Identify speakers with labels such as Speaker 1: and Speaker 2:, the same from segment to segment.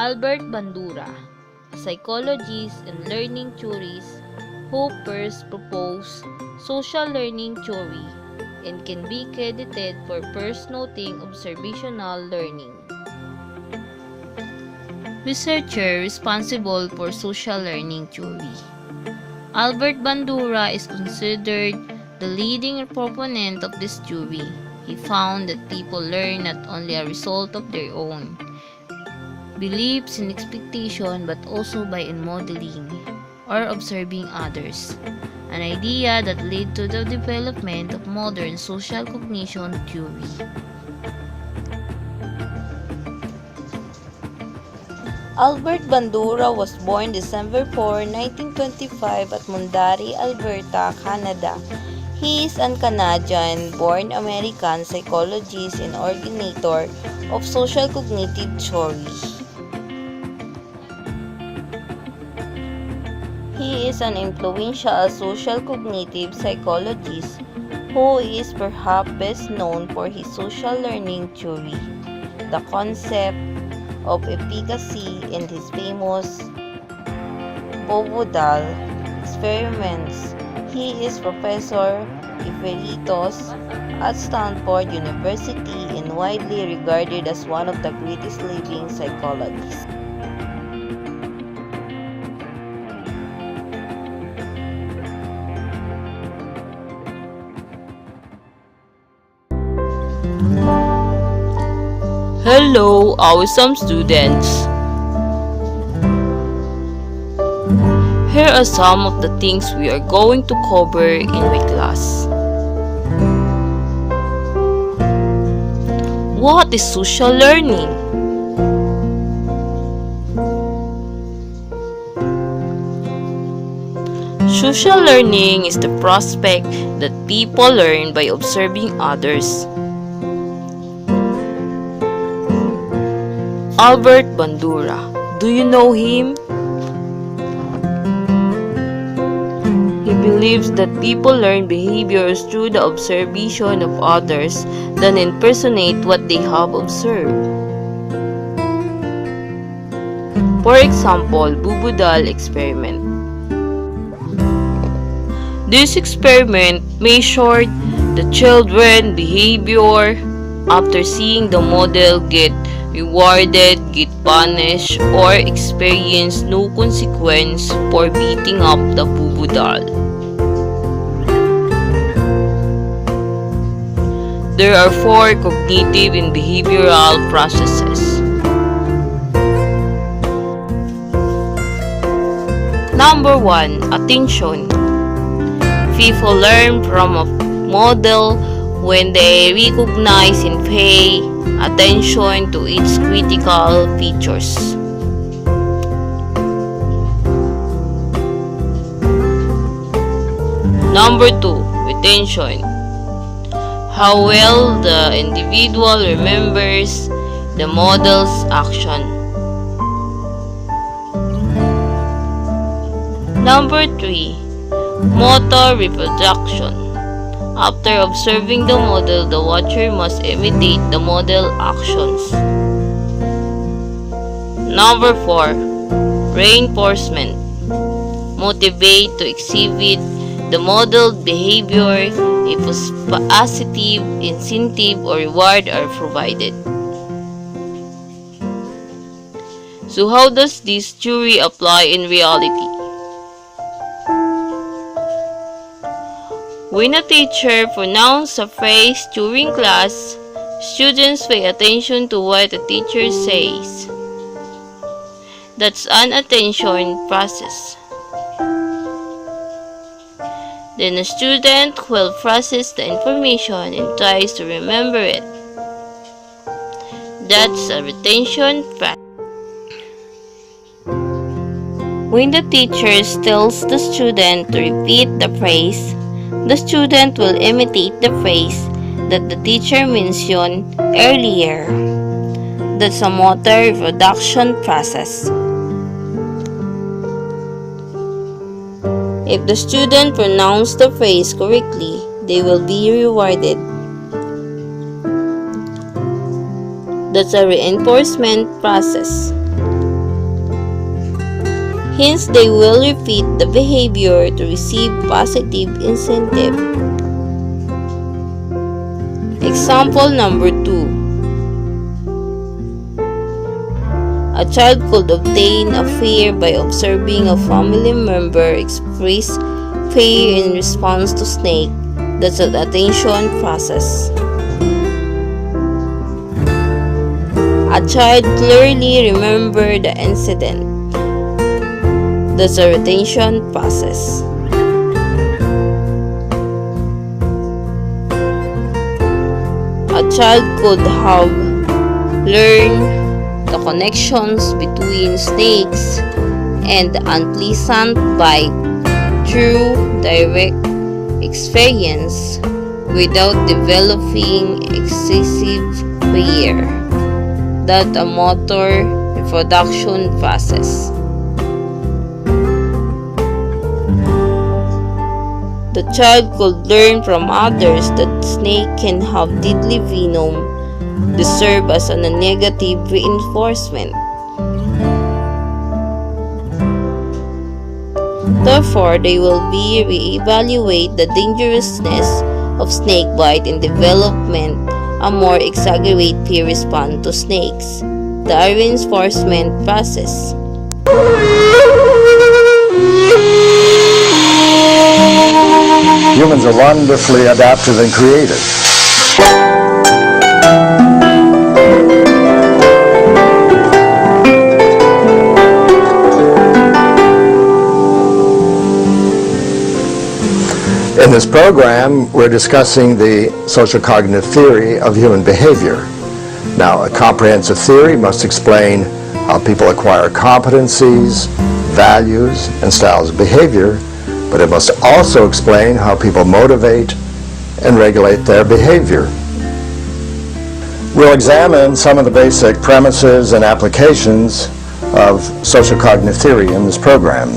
Speaker 1: Albert Bandura, a psychologist and learning theorist who first proposed social learning theory and can be credited for first noting observational learning. Researcher responsible for social learning theory. Albert Bandura is considered the leading proponent of this theory. He found that people learn not only a result of their own beliefs and expectation but also by modeling or observing others, an idea that led to the development of modern social cognition theory.
Speaker 2: Albert Bandura was born December 4, 1925 at Mundari, Alberta, Canada. He is an Canadian-born American psychologist and originator of social cognitive theory. He is an influential social cognitive psychologist who is perhaps best known for his social learning theory, the concept of efficacy, and his famous pivotal experiments. He is Professor Emeritus at Stanford University and widely regarded as one of the greatest living psychologists.
Speaker 3: Hello, awesome students! Here are some of the things we are going to cover in my class. What is social learning? Social learning is the prospect that people learn by observing others. Albert Bandura, do you know him? He believes that people learn behaviors through the observation of others than impersonate what they have observed. For example, Bubudal experiment. This experiment measured the children's behavior after seeing the model get rewarded, get punished, or experience no consequence for beating up the bubudal. There are 4 cognitive and behavioral processes. Number 1. Attention. People learn from a model when they recognize and pay attention to its critical features. Number 2. Retention. How well the individual remembers the model's action. Number 3. Motor reproduction. After observing the model, the watcher must imitate the model actions. Number 4. Reinforcement. Motivate to exhibit the modeled behavior if a positive incentive or reward are provided. So how does this theory apply in reality? When a teacher pronounces a phrase during class, students pay attention to what the teacher says. That's an attention process. Then a student will process the information and tries to remember it. That's a retention process. When the teacher tells the student to repeat the phrase, the student will imitate the phrase that the teacher mentioned earlier. That's a motor reproduction process. If the student pronounced the phrase correctly, they will be rewarded. That's a reinforcement process.
Speaker 2: Hence, they will repeat the behavior to receive positive incentive. Example number 2. A child could obtain a fear by observing a family member express fear in response to snake. That's an attention process. A child clearly remember the incident. That's a retention process. A child could have learned the connections between snakes and the unpleasant bite through direct experience without developing excessive fear. That's a motor reproduction process. The child could learn from others that snake can have deadly venom. This serves as a negative reinforcement. Therefore, they will be reevaluate the dangerousness of snake bite and development a more exaggerated fear response to snakes. The reinforcement process.
Speaker 4: Humans are wonderfully adaptive and creative. In this program, we're discussing the social cognitive theory of human behavior. Now, a comprehensive theory must explain how people acquire competencies, values, and styles of behavior, but it must also explain how people motivate and regulate their behavior. We'll examine some of the basic premises and applications of social cognitive theory in this program.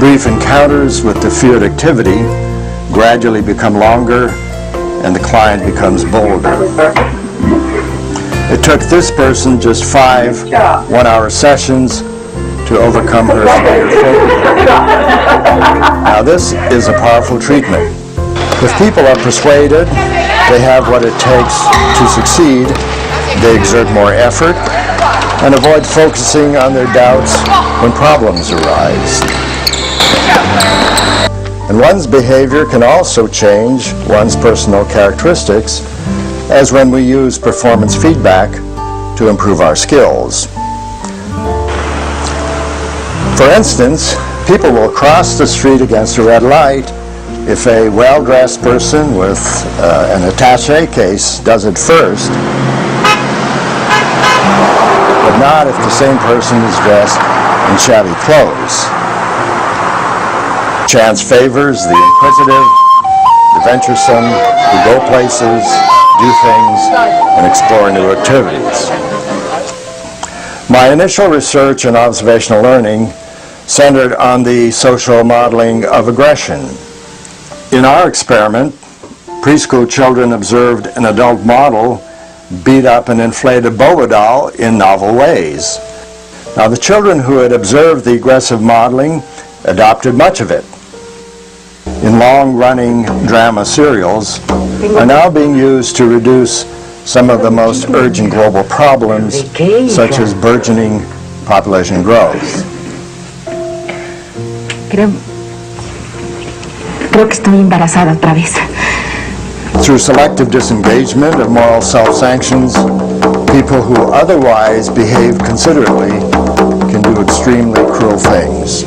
Speaker 4: Brief encounters with the feared activity gradually become longer and the client becomes bolder. It took this person just 5 one-hour sessions to overcome her fear phobia. Now this is a powerful treatment. If people are persuaded they have what it takes to succeed, they exert more effort and avoid focusing on their doubts when problems arise. And one's behavior can also change one's personal characteristics, as when we use performance feedback to improve our skills. For instance, people will cross the street against a red light if a well-dressed person with an attaché case does it first, but not if the same person is dressed in shabby clothes. Chance favors the inquisitive, the venturesome, who go places, do things, and explore new activities. My initial research in observational learning centered on the social modeling of aggression. In our experiment, preschool children observed an adult model beat up an inflated Boba doll in novel ways. Now, the children who had observed the aggressive modeling adopted much of it. In long-running drama serials are now being used to reduce some of the most urgent global problems, such as burgeoning population growth.
Speaker 5: Creo que estoy embarazada otra vez.
Speaker 4: Through selective disengagement of moral self-sanctions, people who otherwise behave considerately can do extremely cruel things.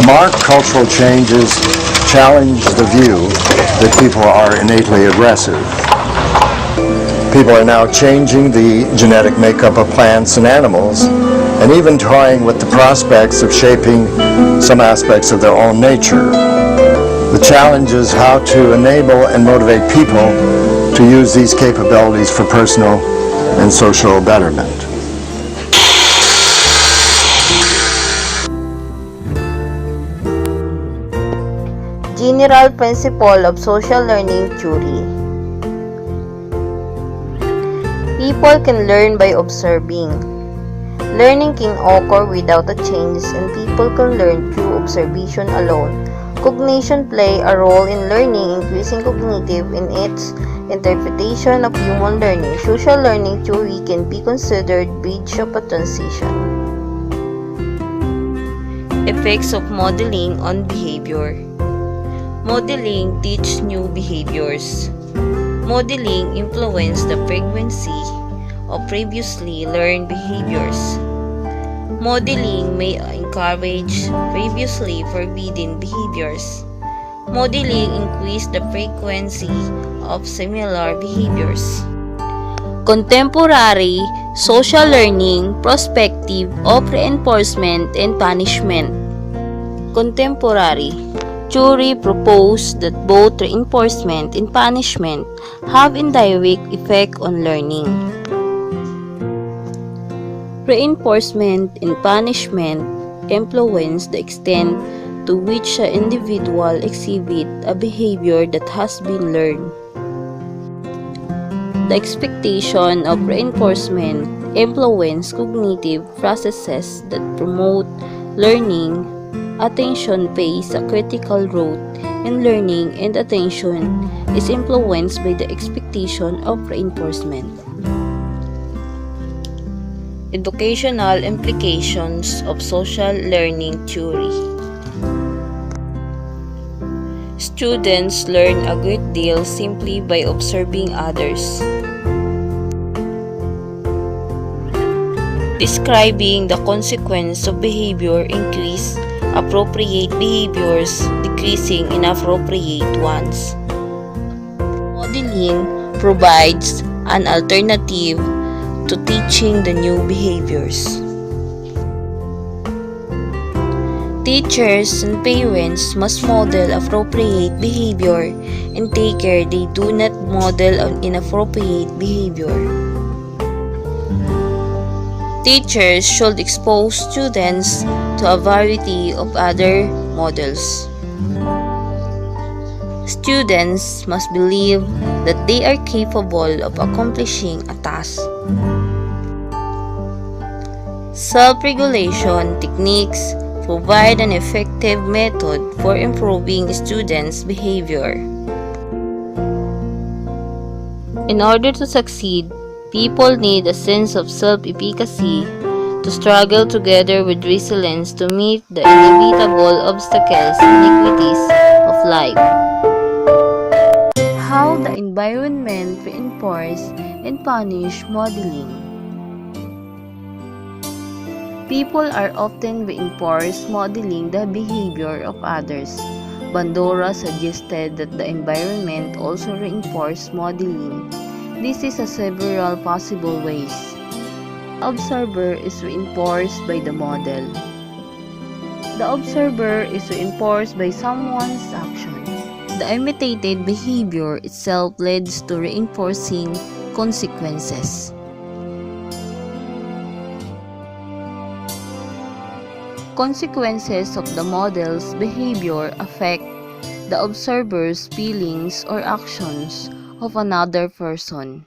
Speaker 4: Marked cultural changes challenge the view that people are innately aggressive. People are now changing the genetic makeup of plants and animals, and even toying with the prospects of shaping some aspects of their own nature. The challenge is how to enable and motivate people to use these capabilities for personal and social betterment.
Speaker 2: General principle of social learning theory. People can learn by observing. Learning can occur without a change, and people can learn through observation alone. Cognition play a role in learning, increasing cognitive in its interpretation of human learning. Social learning theory can be considered bridge of a transition. Effects of modeling on behavior. Modeling teaches new behaviors. Modeling influences the frequency of previously learned behaviors. Modeling may encourage previously forbidden behaviors. Modeling increases the frequency of similar behaviors. Contemporary social learning perspective of reinforcement and punishment. Contemporary theory proposed that both reinforcement and punishment have indirect effect on learning. Reinforcement and punishment influence the extent to which an individual exhibits a behavior that has been learned. The expectation of reinforcement influences cognitive processes that promote learning. Attention plays a critical role in learning, and attention is influenced by the expectation of reinforcement. Educational implications of social learning theory. Students learn a great deal simply by observing others. Describing the consequence of behavior increase appropriate behaviors, decreasing inappropriate ones. Modeling provides an alternative to teaching the new behaviors. Teachers and parents must model appropriate behavior and take care they do not model an inappropriate behavior. Teachers should expose students to a variety of other models. Students must believe that they are capable of accomplishing a task. Self-regulation techniques provide an effective method for improving students' behavior. In order to succeed, people need a sense of self-efficacy to struggle together with resilience to meet the inevitable obstacles and iniquities of life. How the environment reinforce and punish modeling. People are often reinforced modeling the behavior of others. Bandura suggested that the environment also reinforces modeling. This is a several possible ways. The observer is reinforced by the model. The observer is reinforced by someone's actions. The imitated behavior itself leads to reinforcing consequences. Consequences of the model's behavior affect the observer's feelings or actions of another person.